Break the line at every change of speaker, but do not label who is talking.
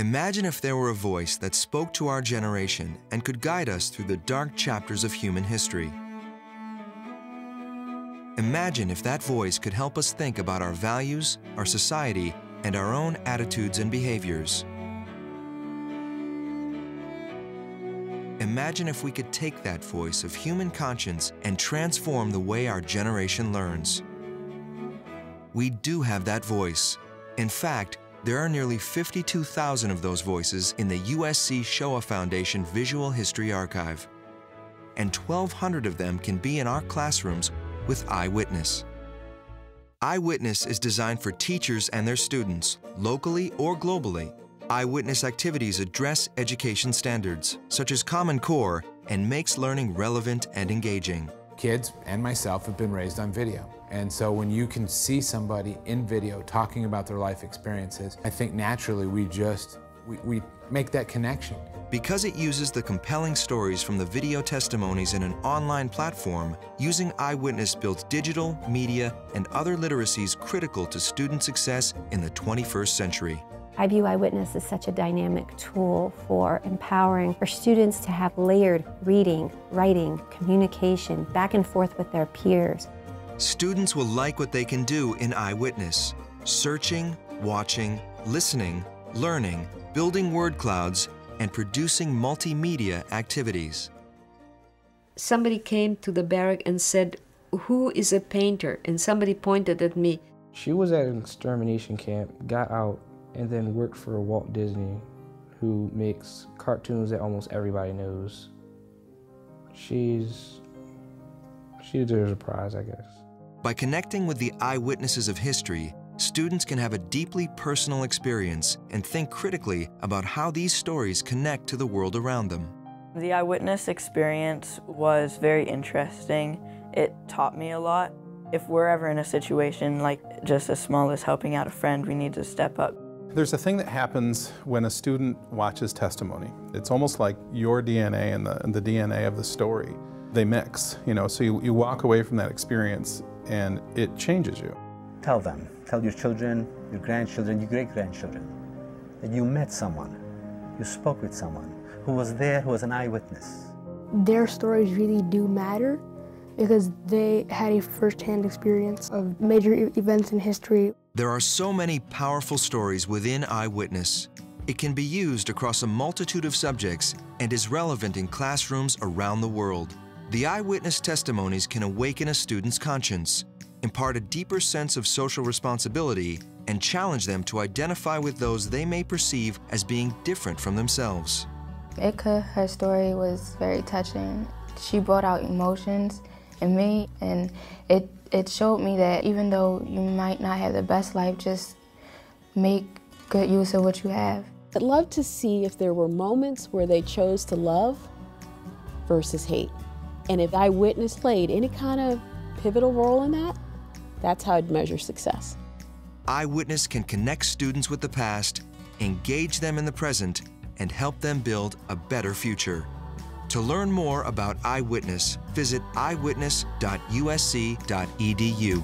Imagine if there were a voice that spoke to our generation and could guide us through the dark chapters of human history. Imagine if that voice could help us think about our values, our society, and our own attitudes and behaviors. Imagine if we could take that voice of human conscience and transform the way our generation learns. We do have that voice. In fact, there are nearly 52,000 of those voices in the USC Shoah Foundation Visual History Archive. And 1,200 of them can be in our classrooms with Eyewitness. Eyewitness is designed for teachers and their students, locally or globally. Eyewitness activities address education standards, such as Common Core, and makes learning relevant and engaging.
Kids and myself have been raised on video. And so when you can see somebody in video talking about their life experiences, I think naturally we make that connection.
Because it uses the compelling stories from the video testimonies in an online platform, using Eyewitness builds digital, media, and other literacies critical to student success in the 21st century.
I view Eyewitness as such a dynamic tool for empowering our students to have layered reading, writing, communication, back and forth with their peers.
Students will like what they can do in Eyewitness: searching, watching, listening, learning, building word clouds, and producing multimedia activities.
Somebody came to the barrack and said, "Who is a painter?" And somebody pointed at me.
She was at an extermination camp, got out, and then worked for Walt Disney, who makes cartoons that almost everybody knows. She deserves a prize, I guess.
By connecting with the eyewitnesses of history, students can have a deeply personal experience and think critically about how these stories connect to the world around them.
The eyewitness experience was very interesting. It taught me a lot. If we're ever in a situation like just as small as helping out a friend, we need to step up.
There's a thing that happens when a student watches testimony. It's almost like your DNA and the DNA of the story. They mix, so you walk away from that experience and it changes you.
Tell them, tell your children, your grandchildren, your great-grandchildren that you met someone, you spoke with someone who was there, who was an eyewitness.
Their stories really do matter because they had a first-hand experience of major events in history.
There are so many powerful stories within Eyewitness. It can be used across a multitude of subjects and is relevant in classrooms around the world. The eyewitness testimonies can awaken a student's conscience, impart a deeper sense of social responsibility, and challenge them to identify with those they may perceive as being different from themselves.
Ika, her story was very touching. She brought out emotions in me, and it showed me that even though you might not have the best life, just make good use of what you have.
I'd love to see if there were moments where they chose to love versus hate. And if Eyewitness played any kind of pivotal role in that, that's how I'd measure success.
Eyewitness can connect students with the past, engage them in the present, and help them build a better future. To learn more about Eyewitness, visit eyewitness.usc.edu.